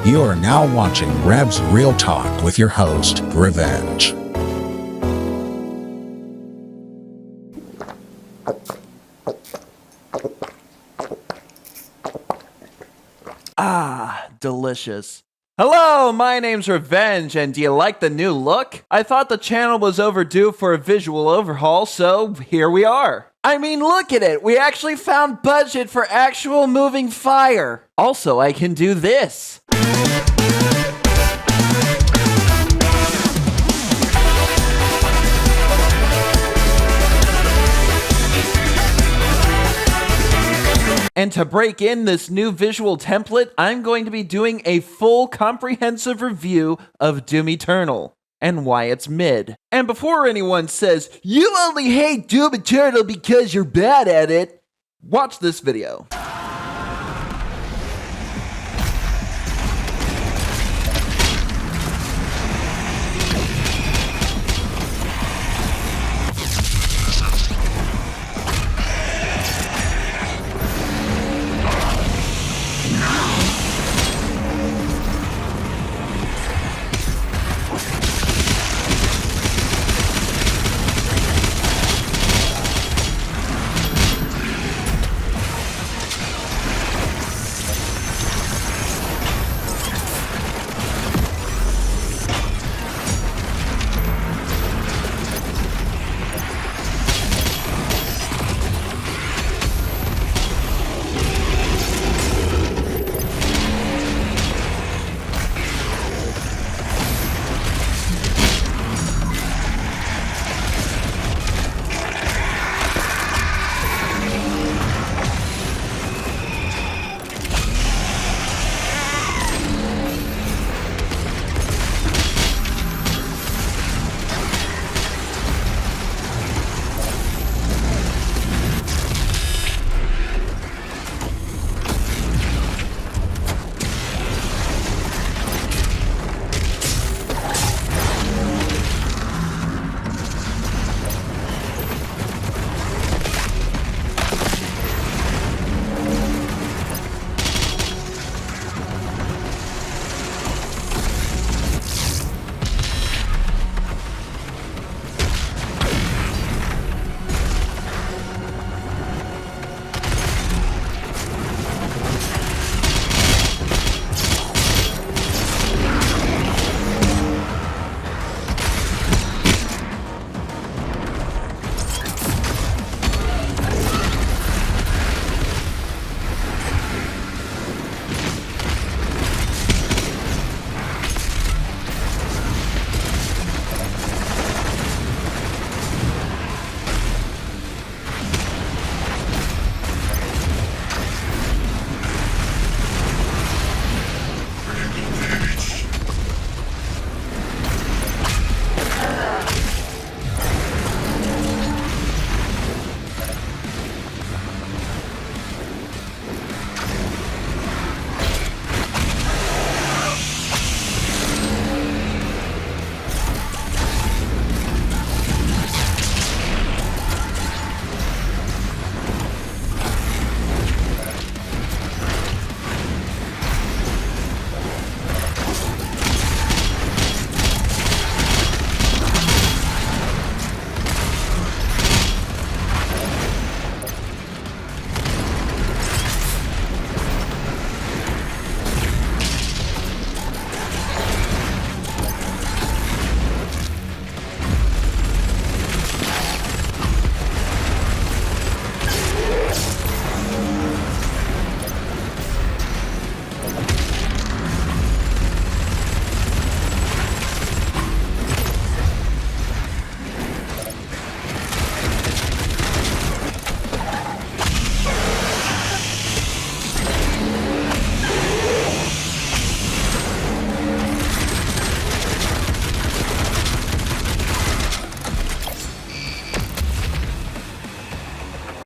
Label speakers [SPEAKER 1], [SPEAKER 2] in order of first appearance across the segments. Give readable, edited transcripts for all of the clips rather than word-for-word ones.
[SPEAKER 1] You are now watching REV's Real Talk with your host, Revenge.
[SPEAKER 2] Ah, delicious. Hello, my name's Revenge, and do you like the new look? I thought the channel was overdue for a visual overhaul, so here we are. I mean, look at it! We actually found budget for actual moving fire! Also, I can do this. And to break in this new visual template, I'm going to be doing a full comprehensive review of Doom Eternal and why it's mid. And before anyone says, you only hate Doom Eternal because you're bad at it, watch this video.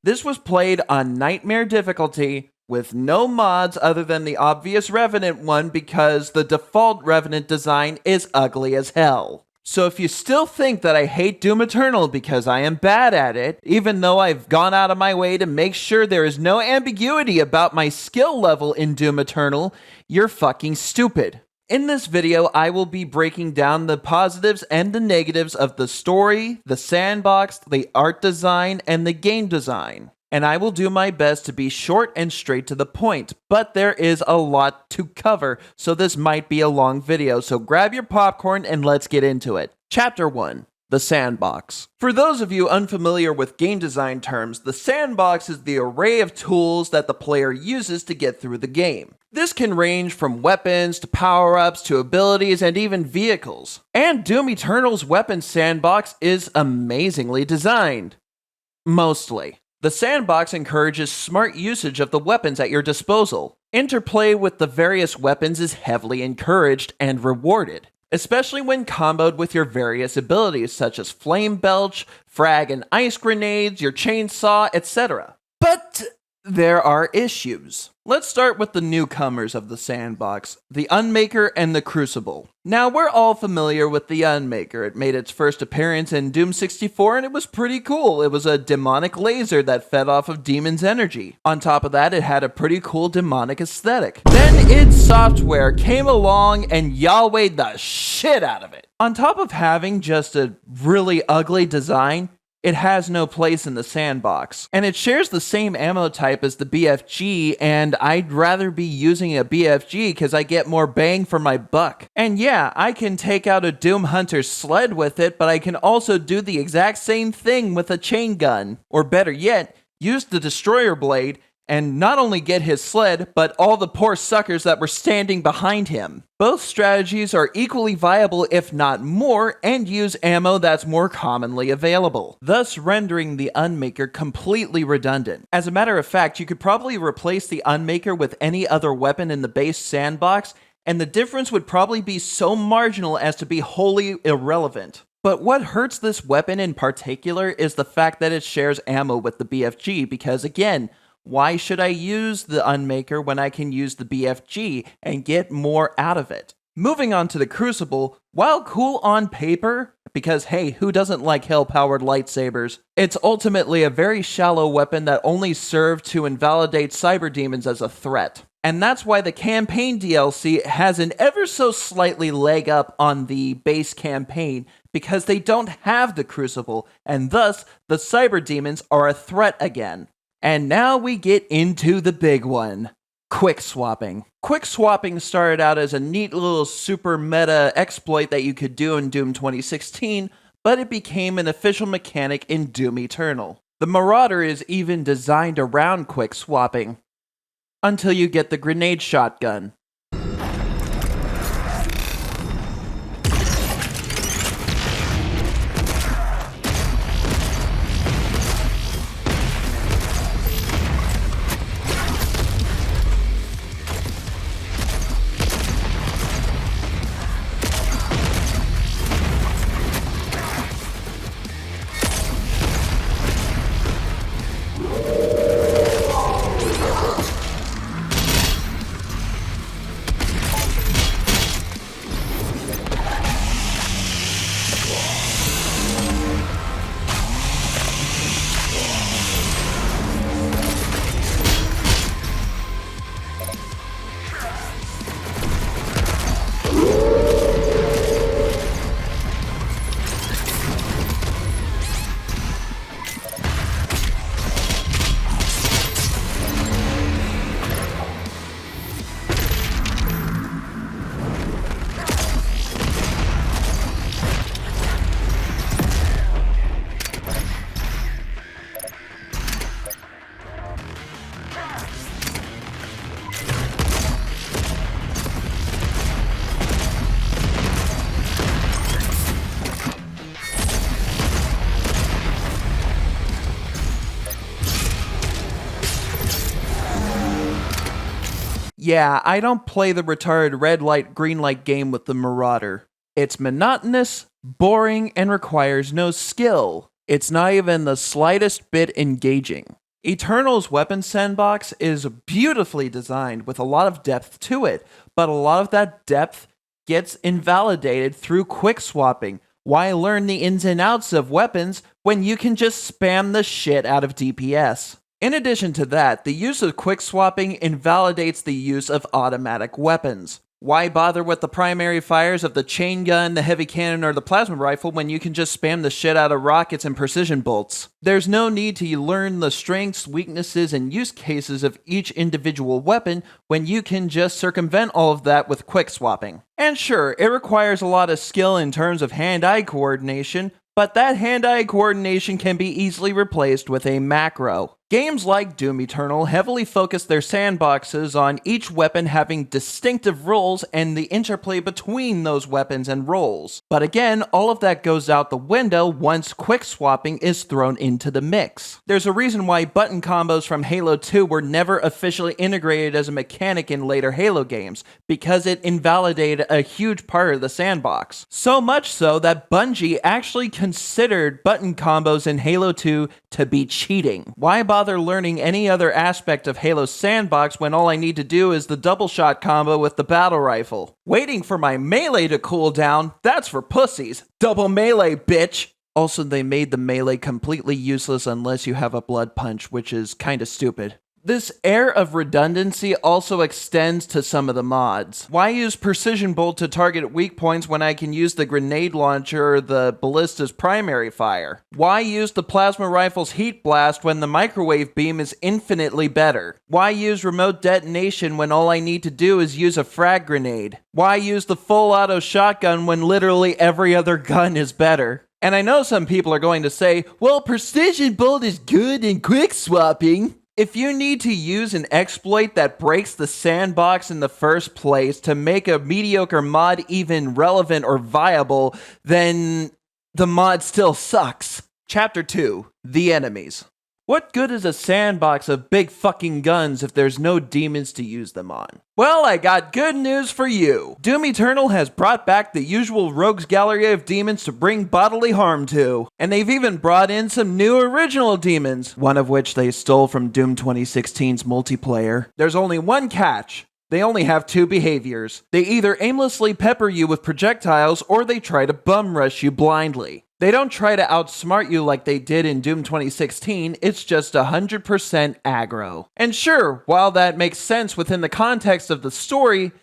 [SPEAKER 2] This was played on Nightmare difficulty with no mods other than the obvious Revenant one because the default Revenant design is ugly as hell. So if you still think that I hate Doom Eternal because I am bad at it, even though I've gone out of my way to make sure there is no ambiguity about my skill level in Doom Eternal, you're fucking stupid. In this video, I will be breaking down the positives and the negatives of the story, the sandbox, the art design, and the game design. And I will do my best to be short and straight to the point, but there is a lot to cover, so this might be a long video, so grab your popcorn and let's get into it. Chapter 1. The Sandbox. For those of you unfamiliar with game design terms, the sandbox is the array of tools that the player uses to get through the game. This can range from weapons to power-ups to abilities and even vehicles. And Doom Eternal's weapon sandbox is amazingly designed. Mostly. The sandbox encourages smart usage of the weapons at your disposal. Interplay with the various weapons is heavily encouraged and rewarded, especially when comboed with your various abilities such as Flame Belch, Frag and Ice Grenades, your Chainsaw, etc. But there are issues. Let's start with the newcomers of the sandbox, the Unmaker and the Crucible. Now, we're all familiar with the Unmaker. It made its first appearance in Doom 64 and it was pretty cool. It was a demonic laser that fed off of demons' energy. On top of that, it had a pretty cool demonic aesthetic. Then id Software came along and Yahweh'd the shit out of it. On top of having just a really ugly design, it has no place in the sandbox, and it shares the same ammo type as the BFG, and I'd rather be using a BFG because I get more bang for my buck. And yeah, I can take out a Doom Hunter's sled with it, but I can also do the exact same thing with a chain gun. Or better yet, use the Destroyer Blade and not only get his sled, but all the poor suckers that were standing behind him. Both strategies are equally viable, if not more, and use ammo that's more commonly available, thus rendering the Unmaker completely redundant. As a matter of fact, you could probably replace the Unmaker with any other weapon in the base sandbox, and the difference would probably be so marginal as to be wholly irrelevant. But what hurts this weapon in particular is the fact that it shares ammo with the BFG, because again, why should I use the Unmaker when I can use the BFG and get more out of it? Moving on to the Crucible, while cool on paper, because hey, who doesn't like hell-powered lightsabers? It's ultimately a very shallow weapon that only served to invalidate cyber demons as a threat. And that's why the campaign DLC has an ever so slightly leg up on the base campaign, because they don't have the Crucible, and thus the cyber demons are a threat again. And now we get into the big one, quick swapping. Quick swapping started out as a neat little super meta exploit that you could do in Doom 2016, but it became an official mechanic in Doom Eternal. The Marauder is even designed around quick swapping, until you get the grenade shotgun. Yeah, I don't play the retarded red light, green light game with the Marauder. It's monotonous, boring, and requires no skill. It's not even the slightest bit engaging. Eternal's weapon sandbox is beautifully designed with a lot of depth to it, but a lot of that depth gets invalidated through quick swapping, Why learn the ins and outs of weapons when you can just spam the shit out of DPS? In addition to that, the use of quick swapping invalidates the use of automatic weapons. Why bother with the primary fires of the chain gun, the heavy cannon, or the plasma rifle when you can just spam the shit out of rockets and precision bolts? There's no need to learn the strengths, weaknesses, and use cases of each individual weapon when you can just circumvent all of that with quick swapping. And sure, it requires a lot of skill in terms of hand-eye coordination, but that hand-eye coordination can be easily replaced with a macro. Games like Doom Eternal heavily focus their sandboxes on each weapon having distinctive roles and the interplay between those weapons and roles. But again, all of that goes out the window once quick swapping is thrown into the mix. There's a reason why button combos from Halo 2 were never officially integrated as a mechanic in later Halo games, because it invalidated a huge part of the sandbox. So much so that Bungie actually considered button combos in Halo 2 to be cheating. Why bother learning any other aspect of Halo's sandbox when all I need to do is the double shot combo with the battle rifle? Waiting for my melee to cool down, that's for pussies. Double melee, bitch! Also, they made the melee completely useless unless you have a blood punch, which is kinda stupid. This air of redundancy also extends to some of the mods. Why use Precision Bolt to target weak points when I can use the grenade launcher or the ballista's primary fire? Why use the plasma rifle's heat blast when the microwave beam is infinitely better? Why use remote detonation when all I need to do is use a frag grenade? Why use the full auto shotgun when literally every other gun is better? And I know some people are going to say, well, Precision Bolt is good in quick swapping. If you need to use an exploit that breaks the sandbox in the first place to make a mediocre mod even relevant or viable, then the mod still sucks. Chapter 2. The Enemies. What good is a sandbox of big fucking guns if there's no demons to use them on? Well, I got good news for you. Doom Eternal has brought back the usual rogues gallery of demons to bring bodily harm to. And they've even brought in some new original demons, one of which they stole from Doom 2016's multiplayer. There's only one catch. They only have two behaviors. They either aimlessly pepper you with projectiles or they try to bum rush you blindly. They don't try to outsmart you like they did in Doom 2016, it's just 100% aggro. And sure, while that makes sense within the context of the story,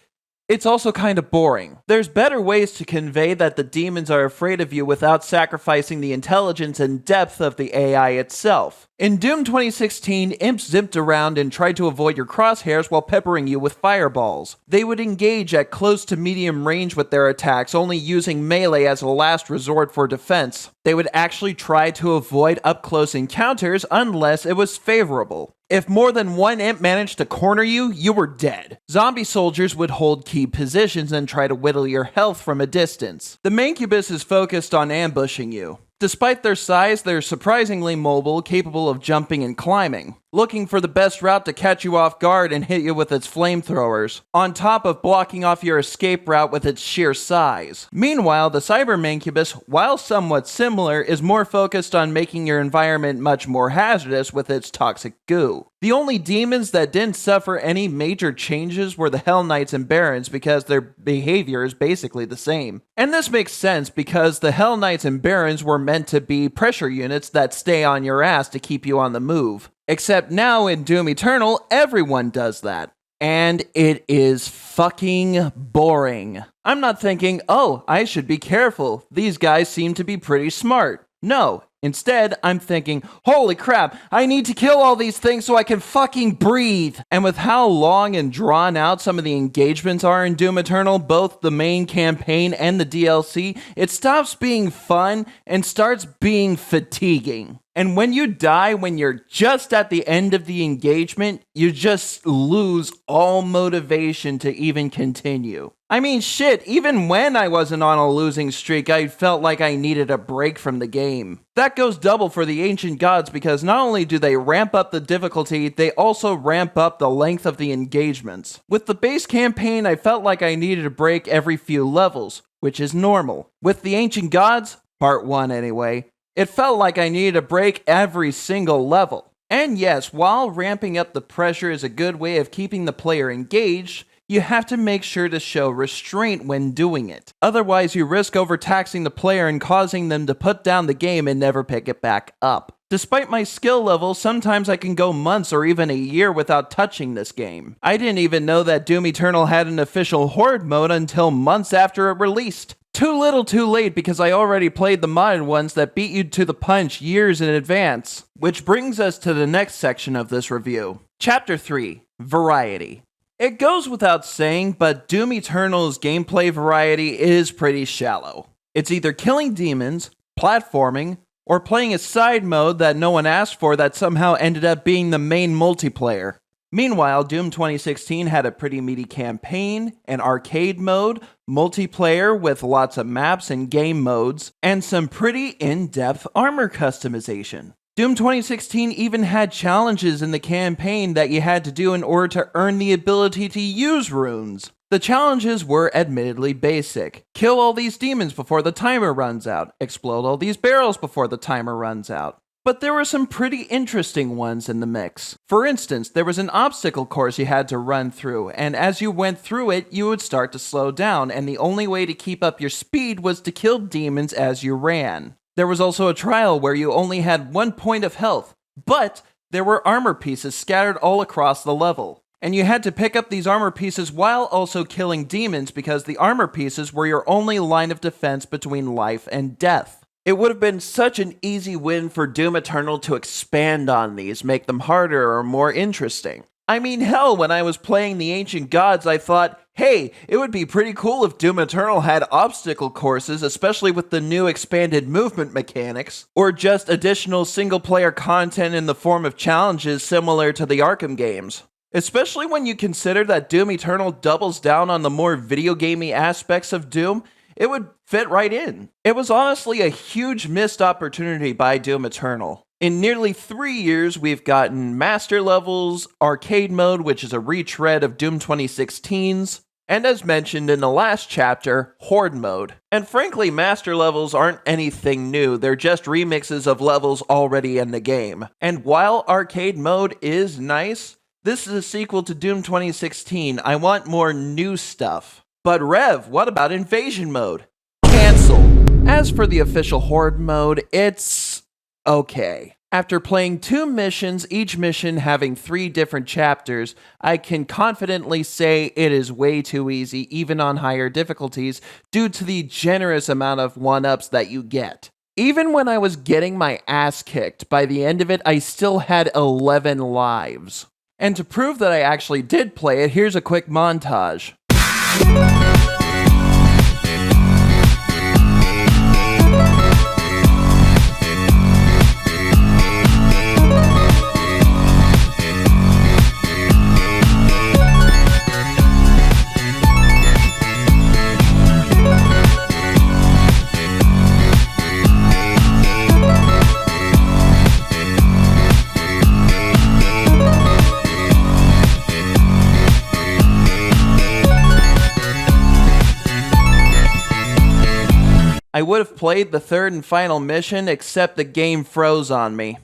[SPEAKER 2] it's also kind of boring. There's better ways to convey that the demons are afraid of you without sacrificing the intelligence and depth of the AI itself. In Doom 2016, imps zipped around and tried to avoid your crosshairs while peppering you with fireballs. They would engage at close to medium range with their attacks, only using melee as a last resort for defense. They would actually try to avoid up-close encounters unless it was favorable. If more than one imp managed to corner you, you were dead. Zombie soldiers would hold key positions and try to whittle your health from a distance. The Mancubus is focused on ambushing you. Despite their size, they're surprisingly mobile, capable of jumping and climbing, looking for the best route to catch you off guard and hit you with its flamethrowers, on top of blocking off your escape route with its sheer size. Meanwhile, the Cyber Mancubus, while somewhat similar, is more focused on making your environment much more hazardous with its toxic goo. The only demons that didn't suffer any major changes were the Hell Knights and Barons because their behavior is basically the same. And this makes sense because the Hell Knights and Barons were meant to be pressure units that stay on your ass to keep you on the move. Except now in Doom Eternal, everyone does that. And it is fucking boring. I'm not thinking, oh, I should be careful. These guys seem to be pretty smart. No. Instead, I'm thinking, holy crap, I need to kill all these things so I can fucking breathe. And with how long and drawn out some of the engagements are in Doom Eternal, both the main campaign and the DLC, it stops being fun and starts being fatiguing. And when you die, when you're just at the end of the engagement, you just lose all motivation to even continue. I mean, shit, even when I wasn't on a losing streak, I felt like I needed a break from the game. That goes double for the Ancient Gods because not only do they ramp up the difficulty, they also ramp up the length of the engagements. With the base campaign, I felt like I needed a break every few levels, which is normal. With the Ancient Gods, part 1 anyway, it felt like I needed a break every single level. And yes, while ramping up the pressure is a good way of keeping the player engaged, you have to make sure to show restraint when doing it. Otherwise, you risk overtaxing the player and causing them to put down the game and never pick it back up. Despite my skill level, sometimes I can go months or even a year without touching this game. I didn't even know that Doom Eternal had an official Horde mode until months after it released. Too little too late, because I already played the modded ones that beat you to the punch years in advance. Which brings us to the next section of this review. Chapter 3, Variety. It goes without saying, but Doom Eternal's gameplay variety is pretty shallow. It's either killing demons, platforming, or playing a side mode that no one asked for that somehow ended up being the main multiplayer. Meanwhile, Doom 2016 had a pretty meaty campaign, an arcade mode, multiplayer with lots of maps and game modes, and some pretty in-depth armor customization. Doom 2016 even had challenges in the campaign that you had to do in order to earn the ability to use runes. The challenges were admittedly basic. Kill all these demons before the timer runs out. Explode all these barrels before the timer runs out. But there were some pretty interesting ones in the mix. For instance, there was an obstacle course you had to run through, and as you went through it, you would start to slow down, and the only way to keep up your speed was to kill demons as you ran. There was also a trial where you only had 1 point of health, but there were armor pieces scattered all across the level. And you had to pick up these armor pieces while also killing demons because the armor pieces were your only line of defense between life and death. It would have been such an easy win for Doom Eternal to expand on these, make them harder or more interesting. I mean, hell, when I was playing the Ancient Gods, I thought, hey, it would be pretty cool if Doom Eternal had obstacle courses, especially with the new expanded movement mechanics, or just additional single-player content in the form of challenges similar to the Arkham games. Especially when you consider that Doom Eternal doubles down on the more video gamey aspects of Doom, it would fit right in. It was honestly a huge missed opportunity by Doom Eternal. In nearly 3 years, we've gotten Master Levels, Arcade Mode, which is a retread of Doom 2016's, and as mentioned in the last chapter, Horde Mode. And frankly, Master Levels aren't anything new, they're just remixes of levels already in the game. And while Arcade Mode is nice, this is a sequel to Doom 2016. I want more new stuff. But Rev, what about Invasion Mode? Cancel. As for the official Horde Mode, it's okay. After playing 2 missions, each mission having 3 different chapters, I can confidently say it is way too easy, even on higher difficulties, due to the generous amount of 1-ups that you get. Even when I was getting my ass kicked, by the end of it, I still had 11 lives. And to prove that I actually did play it, here's a quick montage. I would have played the 3rd and final mission, except the game froze on me.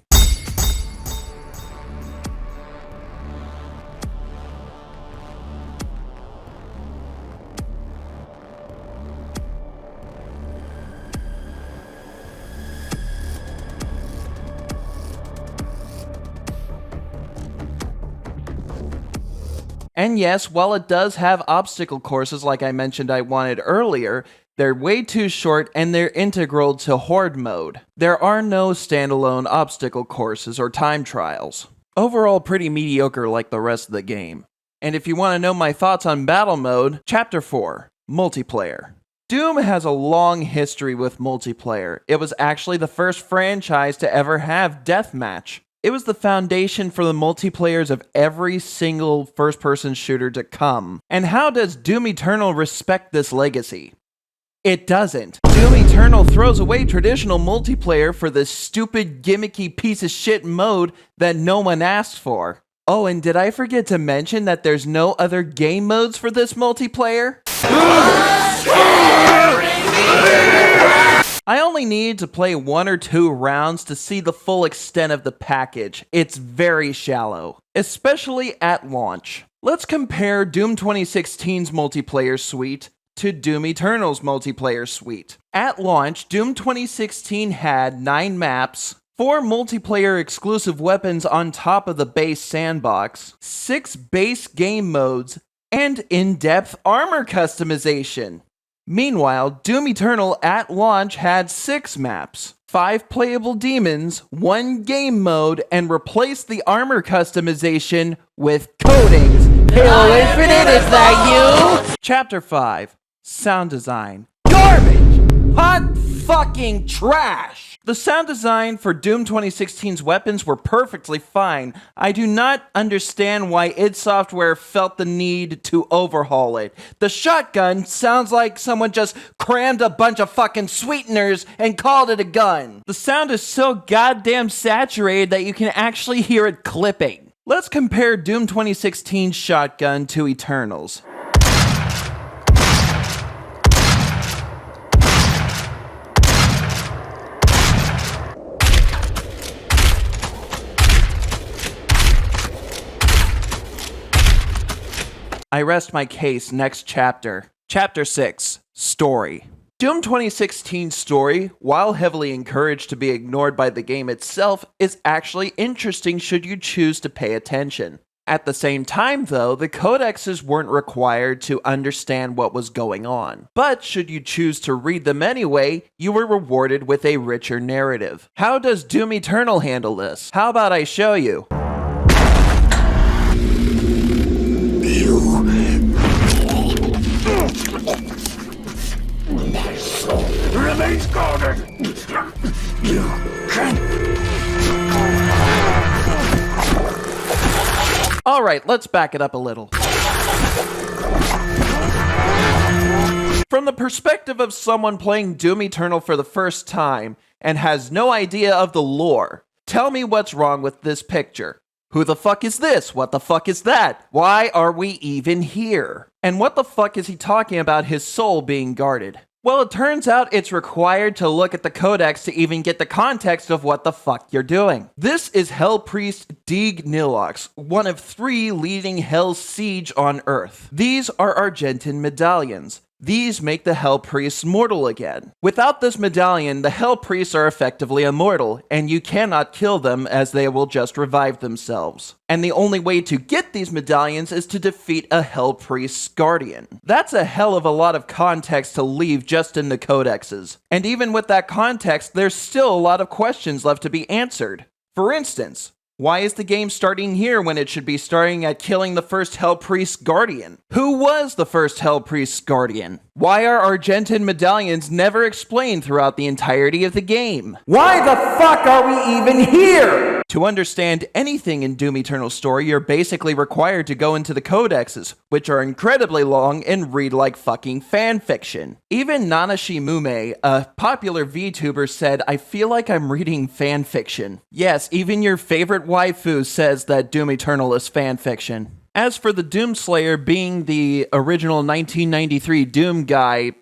[SPEAKER 2] And yes, while it does have obstacle courses like I mentioned I wanted earlier, they're way too short and they're integral to Horde Mode. There are no standalone obstacle courses or time trials. Overall, pretty mediocre like the rest of the game. And if you want to know my thoughts on Battle Mode, Chapter 4, Multiplayer. Doom has a long history with multiplayer. It was actually the first franchise to ever have deathmatch. It was the foundation for the multiplayers of every single first-person shooter to come. And how does Doom Eternal respect this legacy? It doesn't. Doom Eternal throws away traditional multiplayer for this stupid, gimmicky piece of shit mode that no one asked for. Oh, and did I forget to mention that there's no other game modes for this multiplayer? I only need to play 1 or 2 rounds to see the full extent of the package. It's very shallow, especially at launch. Let's compare Doom 2016's multiplayer suite to Doom Eternal's multiplayer suite. At launch, Doom 2016 had 9 maps, 4 multiplayer exclusive weapons on top of the base sandbox, 6 base game modes, and in-depth armor customization. Meanwhile, Doom Eternal at launch had 6 maps, 5 playable demons, 1 game mode, and replaced the armor customization with coatings.
[SPEAKER 3] Halo Infinite, is that you?
[SPEAKER 2] Chapter 5. Sound design. Garbage! Hot fucking trash! The sound design for Doom 2016's weapons were perfectly fine. I do not understand why id Software felt the need to overhaul it. The shotgun sounds like someone just crammed a bunch of fucking sweeteners and called it a gun. The sound is so goddamn saturated that you can actually hear it clipping. Let's compare Doom 2016's shotgun to Eternal's. I rest my case. Next chapter. Chapter 6. Story. Doom 2016's story, while heavily encouraged to be ignored by the game itself, is actually interesting should you choose to pay attention. At the same time, though, the codexes weren't required to understand what was going on. But should you choose to read them anyway, you were rewarded with a richer narrative. How does Doom Eternal handle this? How about I show you?
[SPEAKER 4] Remains guarded. You can.
[SPEAKER 2] Alright, let's back it up a little. From the perspective of someone playing Doom Eternal for the first time and has no idea of the lore, tell me what's wrong with this picture. Who the fuck is this? What the fuck is that? Why are we even here? And what the fuck is he talking about his soul being guarded? Well, it turns out it's required to look at the codex to even get the context of what the fuck you're doing. This is Hell Priest Deeg Nilox, one of 3 leading Hell's Siege on Earth. These are Argentine medallions. These make the Hell Priests mortal again. Without this medallion, the Hell Priests are effectively immortal, and you cannot kill them as they will just revive themselves. And the only way to get these medallions is to defeat a Hell Priest's guardian. That's a hell of a lot of context to leave just in the codexes. And even with that context, there's still a lot of questions left to be answered. For instance, why is the game starting here when it should be starting at killing the first Hell Priest's guardian? Who was the first Hell Priest's guardian? Why are Argentine medallions never explained throughout the entirety of the game? Why the fuck are we even here? To understand anything in Doom Eternal's story, you're basically required to go into the codexes, which are incredibly long and read like fucking fanfiction. Even Nanashi Mume, a popular VTuber, said, "I feel like I'm reading fanfiction." Yes, even your favorite waifu says that Doom Eternal is fanfiction. As for the Doomslayer being the original 1993 Doom guy,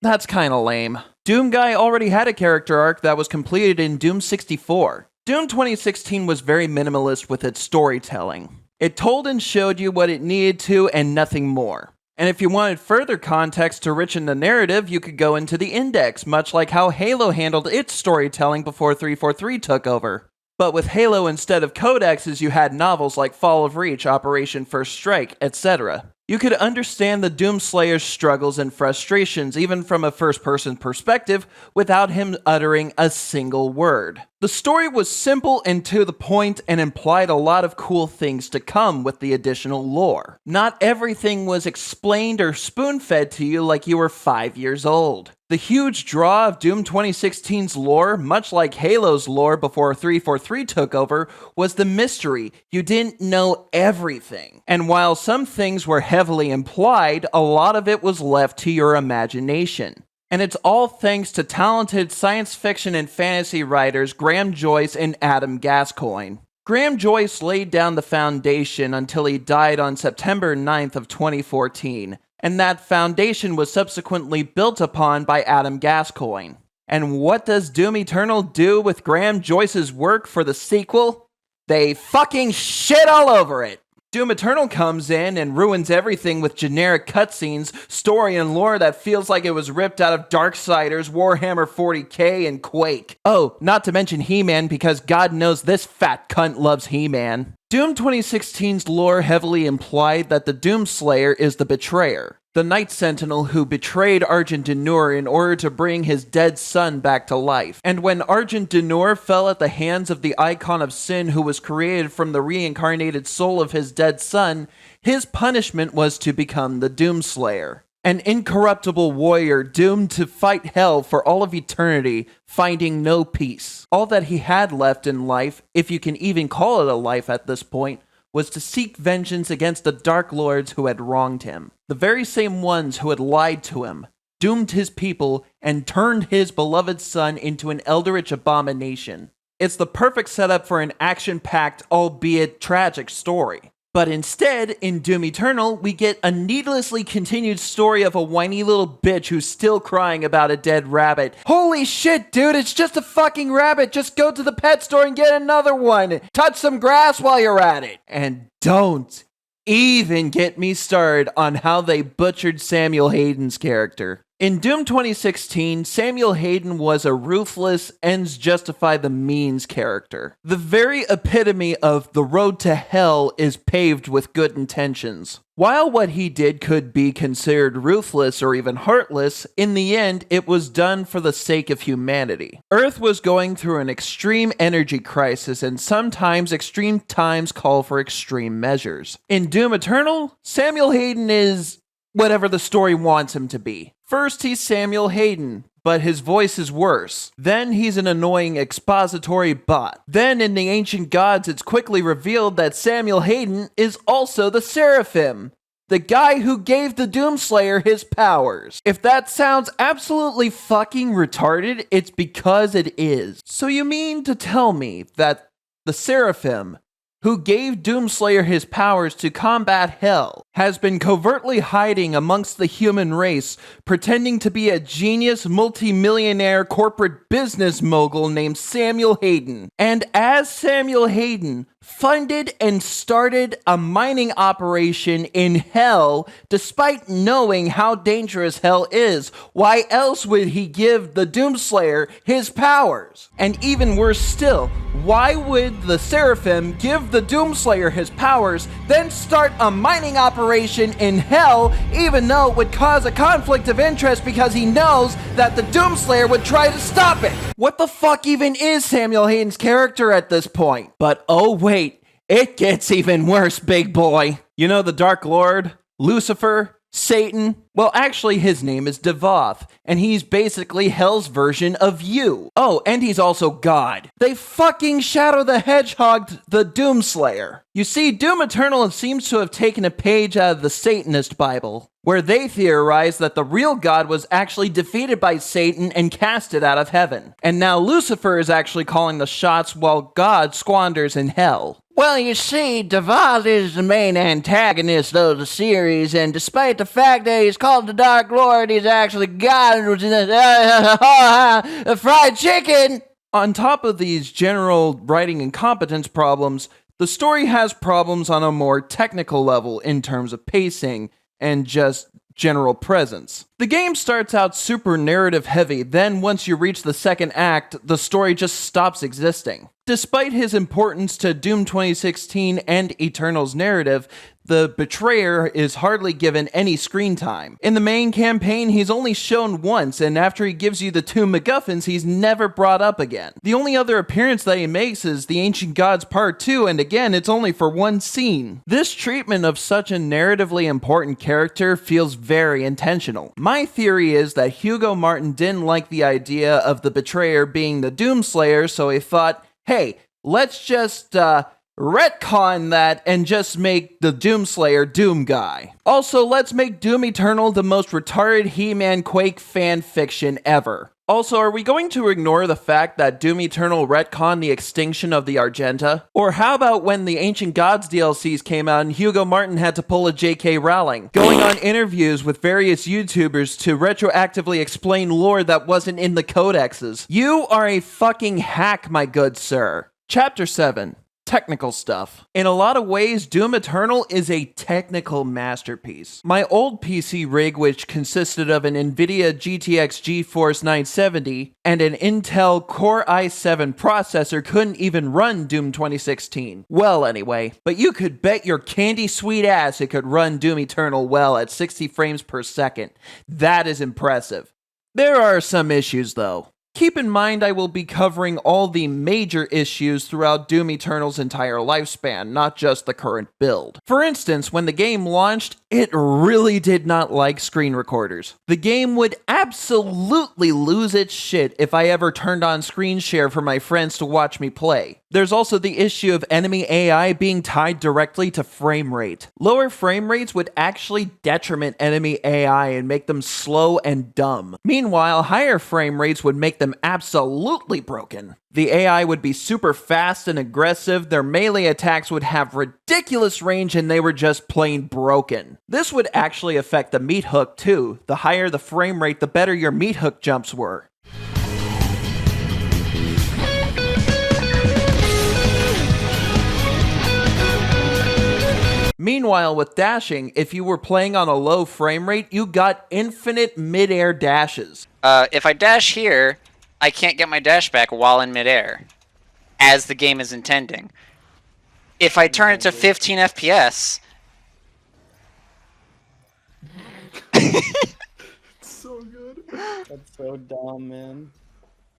[SPEAKER 2] that's kinda lame. Doom guy already had a character arc that was completed in Doom 64. Doom 2016 was very minimalist with its storytelling. It told and showed you what it needed to and nothing more. And if you wanted further context to richen the narrative, you could go into the Index, much like how Halo handled its storytelling before 343 took over. But with Halo, instead of codexes, you had novels like Fall of Reach, Operation First Strike, etc. You could understand the Doomslayer's struggles and frustrations, even from a first-person perspective, without him uttering a single word. The story was simple and to the point and implied a lot of cool things to come with the additional lore. Not everything was explained or spoon-fed to you like you were 5 years old. The huge draw of Doom 2016's lore, much like Halo's lore before 343 took over, was the mystery. You didn't know everything. And while some things were heavily implied, a lot of it was left to your imagination. And it's all thanks to talented science fiction and fantasy writers Graham Joyce and Adam Gascoigne. Graham Joyce laid down the foundation until he died on September 9th of 2014. And that foundation was subsequently built upon by Adam Gascoigne. And what does Doom Eternal do with Graham Joyce's work for the sequel? They fucking shit all over it. Doom Eternal comes in and ruins everything with generic cutscenes, story, and lore that feels like it was ripped out of Darksiders, Warhammer 40k, and Quake. Oh, not to mention He-Man, because God knows this fat cunt loves He-Man. Doom 2016's lore heavily implied that the Doomslayer is the betrayer, the Night Sentinel who betrayed Argent D'Nur in order to bring his dead son back to life. And when Argent D'Nur fell at the hands of the Icon of Sin who was created from the reincarnated soul of his dead son, his punishment was to become the Doomslayer. An incorruptible warrior doomed to fight hell for all of eternity, finding no peace. All that he had left in life, if you can even call it a life at this point, was to seek vengeance against the Dark Lords who had wronged him. The very same ones who had lied to him, doomed his people, and turned his beloved son into an eldritch abomination. It's the perfect setup for an action-packed, albeit tragic story. But instead, in Doom Eternal, we get a needlessly continued story of a whiny little bitch who's still crying about a dead rabbit. Holy shit, dude, it's just a fucking rabbit. Just go to the pet store and get another one. Touch some grass while you're at it. And don't even get me started on how they butchered Samuel Hayden's character. In Doom 2016, Samuel Hayden was a ruthless, ends justify the means character. The very epitome of the road to hell is paved with good intentions. While what he did could be considered ruthless or even heartless, in the end, it was done for the sake of humanity. Earth was going through an extreme energy crisis, and sometimes extreme times call for extreme measures. In Doom Eternal, Samuel Hayden is whatever the story wants him to be. First, he's Samuel Hayden, but his voice is worse. Then he's an annoying expository bot. Then in the Ancient Gods, it's quickly revealed that Samuel Hayden is also the Seraphim, the guy who gave the Doomslayer his powers. If that sounds absolutely fucking retarded, it's because it is. So you mean to tell me that the Seraphim, who gave Doomslayer his powers to combat hell, has been covertly hiding amongst the human race, pretending to be a genius multi-millionaire corporate business mogul named Samuel Hayden. And as Samuel Hayden, funded and started a mining operation in hell despite knowing how dangerous hell is. Why else would he give the Doomslayer his powers? And even worse still, why would the Seraphim give the Doomslayer his powers, then start a mining operation in hell, even though it would cause a conflict of interest because he knows that the Doomslayer would try to stop it? What the fuck even is Samuel Hayden's character at this point? But oh wait, it gets even worse, big boy. You know the Dark Lord, Lucifer, Satan? Well, actually, his name is Devoth, and he's basically Hell's version of you. Oh, and he's also God. They fucking Shadow the Hedgehog the Doomslayer. You see, Doom Eternal seems to have taken a page out of the Satanist Bible, where they theorize that the real God was actually defeated by Satan and casted out of heaven. And now Lucifer is actually calling the shots while God squanders in hell. Well, you see, Devoth is the main antagonist of the series, and despite the fact that he's called the Dark Lord, he's actually God who's in a fried chicken! On top of these general writing incompetence problems, the story has problems on a more technical level in terms of pacing and just general presence. The game starts out super narrative heavy, then once you reach the second act, the story just stops existing. Despite his importance to Doom 2016 and Eternal's narrative, the Betrayer is hardly given any screen time. In the main campaign, he's only shown once, and after he gives you the two MacGuffins, he's never brought up again. The only other appearance that he makes is the Ancient Gods Part 2, and again, it's only for one scene. This treatment of such a narratively important character feels very intentional. My theory is that Hugo Martin didn't like the idea of the Betrayer being the Doomslayer, so he thought, hey, let's just, retcon that and just make the Doomslayer Doom Guy. Also, let's make Doom Eternal the most retarded He-Man Quake fan fiction ever. Also, are we going to ignore the fact that Doom Eternal retconned the extinction of the Argenta? Or how about when the Ancient Gods DLCs came out and Hugo Martin had to pull a J.K. Rowling, going on interviews with various YouTubers to retroactively explain lore that wasn't in the codexes? You are a fucking hack, my good sir. Chapter 7. Technical stuff. In a lot of ways, Doom Eternal is a technical masterpiece. My old PC rig, which consisted of an NVIDIA GTX GeForce 970 and an Intel Core i7 processor, couldn't even run Doom 2016. Well, anyway, but you could bet your candy sweet ass it could run Doom Eternal well at 60 frames per second. That is impressive. There are some issues though. Keep in mind I will be covering all the major issues throughout Doom Eternal's entire lifespan, not just the current build. For instance, when the game launched, it really did not like screen recorders. The game would absolutely lose its shit if I ever turned on screen share for my friends to watch me play. There's also the issue of enemy AI being tied directly to frame rate. Lower frame rates would actually detriment enemy AI and make them slow and dumb. Meanwhile, higher frame rates would make them absolutely broken. The AI would be super fast and aggressive, their melee attacks would have ridiculous range, and they were just plain broken. This would actually affect the meat hook too. The higher the frame rate, the better your meat hook jumps were. Meanwhile, with dashing, if you were playing on a low frame rate, you got infinite mid-air dashes.
[SPEAKER 5] If I dash here, I can't get my dash back while in midair, as the game is intending. If I turn it to 15 FPS...
[SPEAKER 6] So good. That's so dumb, man.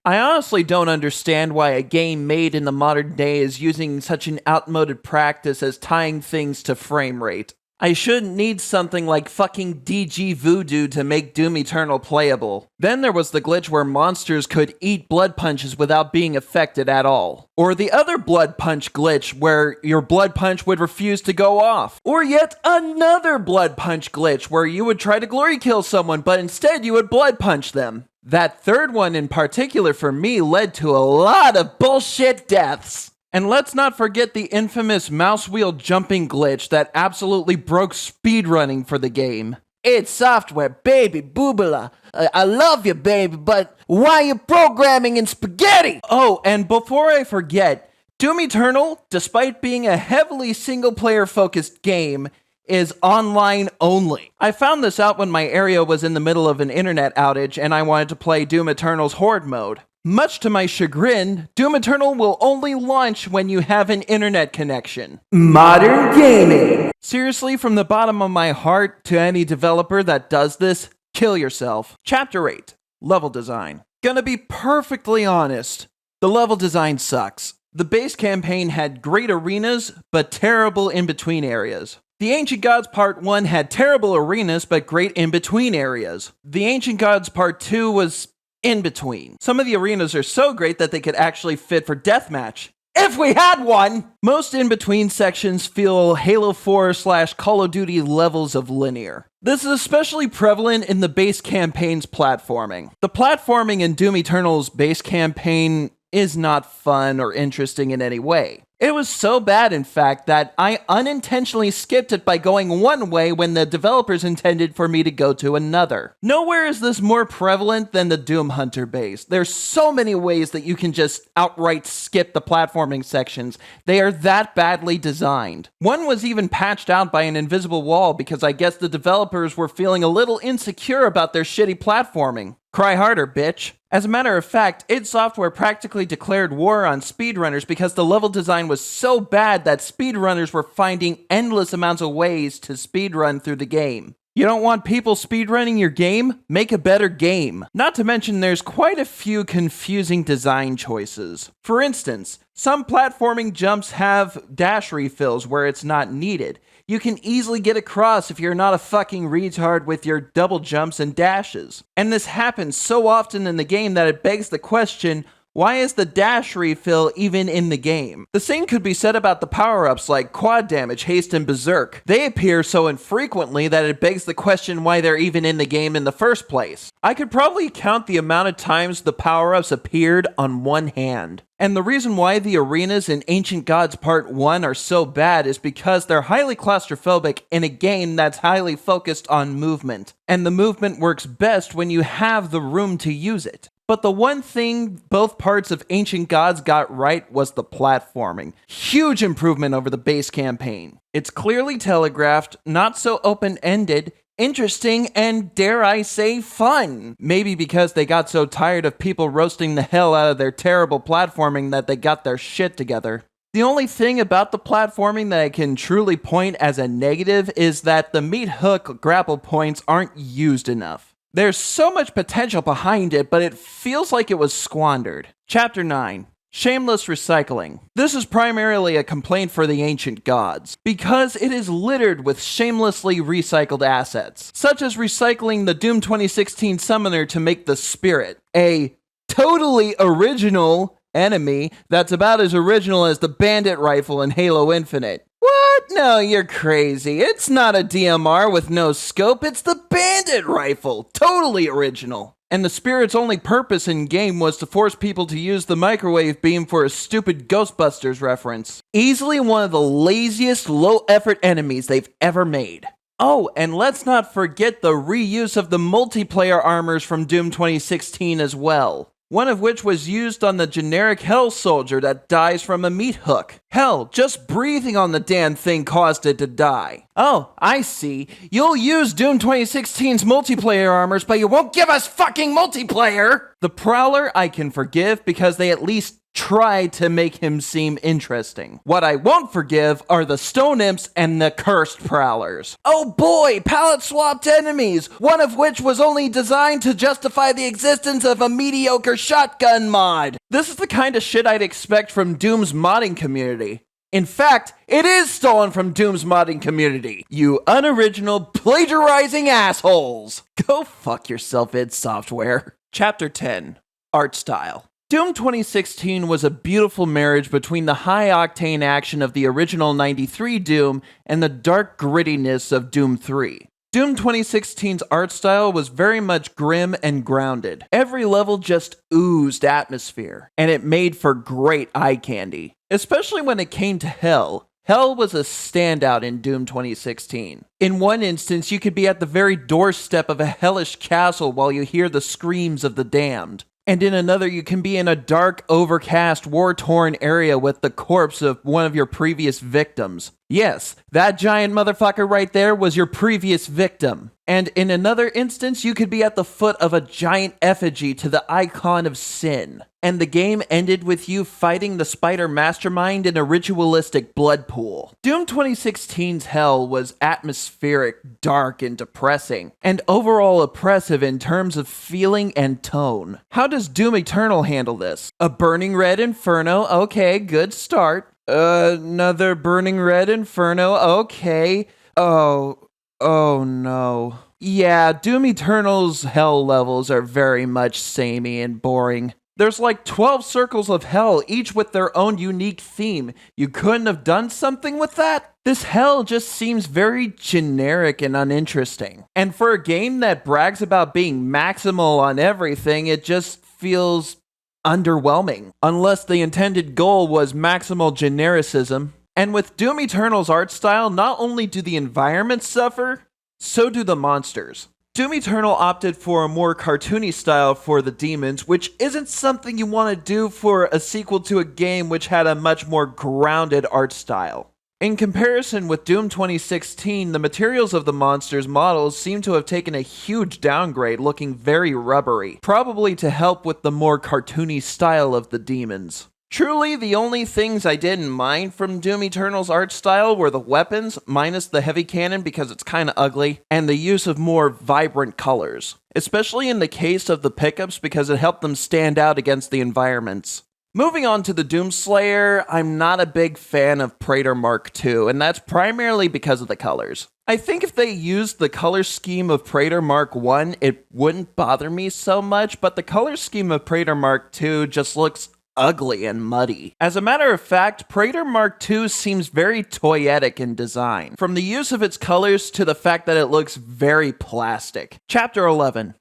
[SPEAKER 2] I honestly don't understand why a game made in the modern day is using such an outmoded practice as tying things to frame rate. I shouldn't need something like fucking DG Voodoo to make Doom Eternal playable. Then there was the glitch where monsters could eat blood punches without being affected at all. Or the other blood punch glitch where your blood punch would refuse to go off. Or yet another blood punch glitch where you would try to glory kill someone but instead you would blood punch them. That third one in particular for me led to a lot of bullshit deaths. And let's not forget the infamous mouse wheel jumping glitch that absolutely broke speedrunning for the game. It's software, baby, boobala. I love you, baby, but why you programming in spaghetti? Oh, and before I forget, Doom Eternal, despite being a heavily single-player focused game, is online only. I found this out when my area was in the middle of an internet outage and I wanted to play Doom Eternal's Horde mode. Much to my chagrin, Doom Eternal will only launch when you have an internet connection. Modern gaming! Seriously, from the bottom of my heart, to any developer that does this, kill yourself. Chapter 8. Level Design. Gonna be perfectly honest, the level design sucks. The base campaign had great arenas, but terrible in-between areas. The Ancient Gods Part 1 had terrible arenas, but great in-between areas. The Ancient Gods Part 2 was in between. Some of the arenas are so great that they could actually fit for deathmatch. If we had one! Most in-between sections feel Halo 4/Call of Duty levels of linear. This is especially prevalent in the base campaign's platforming. The platforming in Doom Eternal's base campaign is not fun or interesting in any way. It was so bad, in fact, that I unintentionally skipped it by going one way when the developers intended for me to go to another. Nowhere is this more prevalent than the Doom Hunter base. There's so many ways that you can just outright skip the platforming sections. They are that badly designed. One was even patched out by an invisible wall because I guess the developers were feeling a little insecure about their shitty platforming. Cry harder, bitch. As a matter of fact, id Software practically declared war on speedrunners because the level design was so bad that speedrunners were finding endless amounts of ways to speedrun through the game. You don't want people speedrunning your game? Make a better game. Not to mention there's quite a few confusing design choices. For instance, some platforming jumps have dash refills where it's not needed. You can easily get across if you're not a fucking retard with your double jumps and dashes. And this happens so often in the game that it begs the question, Why is the dash refill even in the game? The same could be said about the power-ups like quad damage, haste, and berserk. They appear so infrequently that it begs the question why they're even in the game in the first place. I could probably count the amount of times the power-ups appeared on one hand. And the reason why the arenas in Ancient Gods Part 1 are so bad is because they're highly claustrophobic in a game that's highly focused on movement. And the movement works best when you have the room to use it. But the one thing both parts of Ancient Gods got right was the platforming. Huge improvement over the base campaign. It's clearly telegraphed, not so open-ended, interesting, and dare I say fun. Maybe because they got so tired of people roasting the hell out of their terrible platforming that they got their shit together. The only thing about the platforming that I can truly point as a negative is that the meat hook grapple points aren't used enough. There's so much potential behind it, but it feels like it was squandered. Chapter 9. Shameless recycling. This is primarily a complaint for the Ancient Gods, because it is littered with shamelessly recycled assets, such as recycling the Doom 2016 summoner to make the Spirit, a totally original enemy that's about as original as the bandit rifle in Halo Infinite. What? No, you're crazy. It's not a DMR with no scope, it's the bandit rifle. Totally original. And the Spirit's only purpose in game was to force people to use the microwave beam for a stupid Ghostbusters reference. Easily one of the laziest low-effort enemies they've ever made. Oh, and let's not forget the reuse of the multiplayer armors from Doom 2016 as well. One of which was used on the generic Hell Soldier that dies from a meat hook. Hell, just breathing on the damn thing caused it to die. Oh, I see. You'll use Doom 2016's multiplayer armors, but you won't give us fucking multiplayer! The Prowler I can forgive because they at least tried to make him seem interesting. What I won't forgive are the Stone Imps and the Cursed Prowlers. Oh boy, palette-swapped enemies, one of which was only designed to justify the existence of a mediocre shotgun mod. This is the kind of shit I'd expect from Doom's modding community. In fact, it is stolen from Doom's modding community, you unoriginal, plagiarizing assholes! Go fuck yourself, id Software. Chapter 10. Art Style. Doom 2016 was a beautiful marriage between the high-octane action of the original 93 Doom and the dark grittiness of Doom 3. Doom 2016's art style was very much grim and grounded. Every level just oozed atmosphere, and it made for great eye candy. Especially when it came to Hell. Hell was a standout in Doom 2016. In one instance, you could be at the very doorstep of a hellish castle while you hear the screams of the damned. And in another, you can be in a dark, overcast, war-torn area with the corpse of one of your previous victims. Yes, that giant motherfucker right there was your previous victim. And in another instance, you could be at the foot of a giant effigy to the icon of sin. And the game ended with you fighting the spider mastermind in a ritualistic blood pool. Doom 2016's Hell was atmospheric, dark, and depressing, and overall oppressive in terms of feeling and tone. How does Doom Eternal handle this? A burning red inferno, okay, good start. Another burning red inferno, okay. Oh no. Yeah, Doom Eternal's Hell levels are very much samey and boring. There's like 12 circles of hell, each with their own unique theme. You couldn't have done something with that? This hell just seems very generic and uninteresting. And for a game that brags about being maximal on everything, it just feels underwhelming. Unless the intended goal was maximal genericism. And with Doom Eternal's art style, not only do the environments suffer, so do the monsters. Doom Eternal opted for a more cartoony style for the demons, which isn't something you want to do for a sequel to a game which had a much more grounded art style. In comparison with Doom 2016, the materials of the monsters' models seem to have taken a huge downgrade, looking very rubbery, probably to help with the more cartoony style of the demons. Truly, the only things I didn't mind from Doom Eternal's art style were the weapons, minus the heavy cannon because it's kinda ugly, and the use of more vibrant colors. Especially in the case of the pickups because it helped them stand out against the environments. Moving on to the Doomslayer, I'm not a big fan of Praetor Mark II, and that's primarily because of the colors. I think if they used the color scheme of Praetor Mark I, it wouldn't bother me so much, but the color scheme of Praetor Mark II just looks ugly and muddy. As a matter of fact, Praetor Mark II seems very toyetic in design, from the use of its colors to the fact that it looks very plastic. Chapter 11.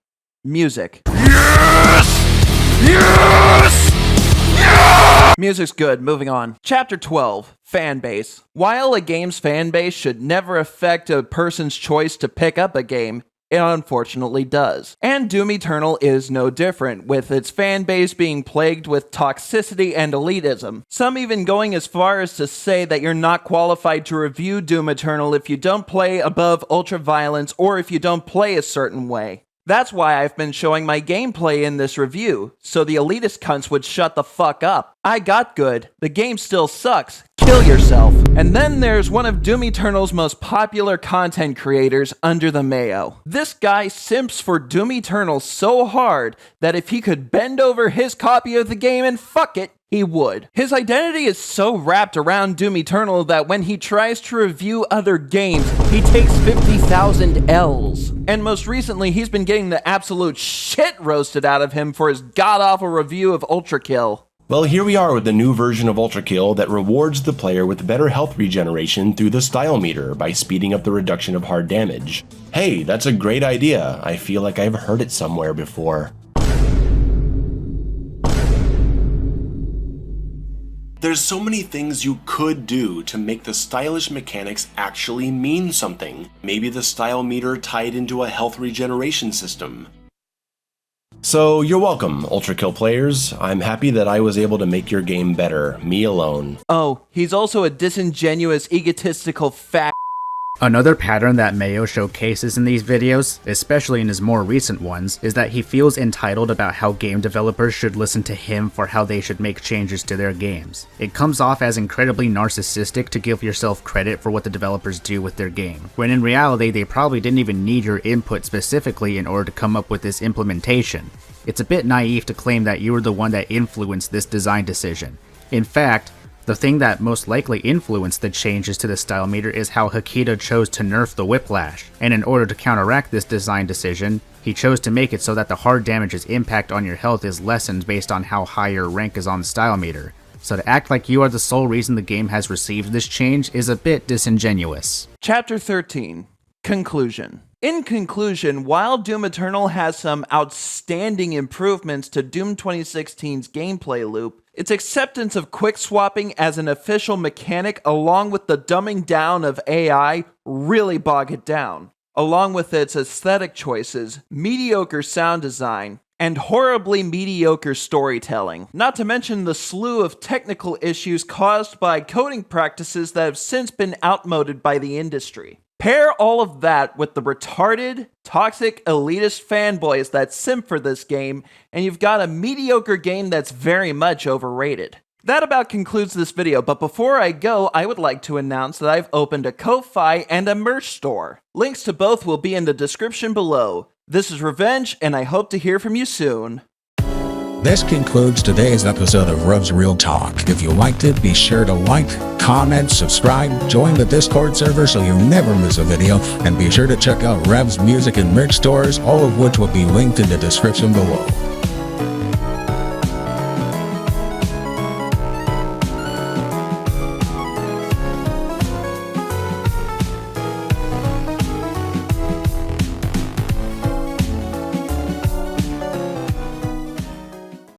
[SPEAKER 2] Music. Music's good, moving on. Chapter 12. Fan base. While a game's fan base should never affect a person's choice to pick up a game, it unfortunately does. And Doom Eternal is no different, with its fan base being plagued with toxicity and elitism. Some even going as far as to say that you're not qualified to review Doom Eternal if you don't play above ultra-violence or if you don't play a certain way. That's why I've been showing my gameplay in this review, so the elitist cunts would shut the fuck up. I got good. The game still sucks. Kill yourself. And then there's one of Doom Eternal's most popular content creators, Under the Mayo. This guy simps for Doom Eternal so hard that if he could bend over his copy of the game and fuck it, he would. His identity is so wrapped around Doom Eternal that when he tries to review other games, he takes 50,000 L's. And most recently, he's been getting the absolute shit roasted out of him for his god-awful review of Ultra Kill.
[SPEAKER 7] Well, here we are with the new version of Ultra Kill that rewards the player with better health regeneration through the style meter by speeding up the reduction of hard damage. Hey, that's a great idea. I feel like I've heard it somewhere before. There's so many things you could do to make the stylish mechanics actually mean something. Maybe the style meter tied into a health regeneration system. So you're welcome, Ultra Kill players. I'm happy that I was able to make your game better, me alone.
[SPEAKER 2] Oh, he's also a disingenuous, egotistical fat.
[SPEAKER 8] Another pattern that Mayo showcases in these videos, especially in his more recent ones, is that he feels entitled about how game developers should listen to him for how they should make changes to their games. It comes off as incredibly narcissistic to give yourself credit for what the developers do with their game, when in reality they probably didn't even need your input specifically in order to come up with this implementation. It's a bit naive to claim that you were the one that influenced this design decision. In fact, the thing that most likely influenced the changes to the style meter is how Hakita chose to nerf the Whiplash, and in order to counteract this design decision, he chose to make it so that the hard damage's impact on your health is lessened based on how high your rank is on the style meter. So to act like you are the sole reason the game has received this change is a bit disingenuous.
[SPEAKER 2] Chapter 13. Conclusion. In conclusion, while Doom Eternal has some outstanding improvements to Doom 2016's gameplay loop, its acceptance of quick swapping as an official mechanic along with the dumbing down of AI really bog it down, along with its aesthetic choices, mediocre sound design, and horribly mediocre storytelling, not to mention the slew of technical issues caused by coding practices that have since been outmoded by the industry. Pair all of that with the retarded, toxic, elitist fanboys that simp for this game, and you've got a mediocre game that's very much overrated. That about concludes this video, but before I go, I would like to announce that I've opened a Ko-Fi and a merch store. Links to both will be in the description below. This is Revenge, and I hope to hear from you soon.
[SPEAKER 1] This concludes today's episode of REV's Real Talk. If you liked it, be sure to like, comment, subscribe, join the Discord server so you never miss a video, and be sure to check out REV's music and merch stores, all of which will be linked in the description below.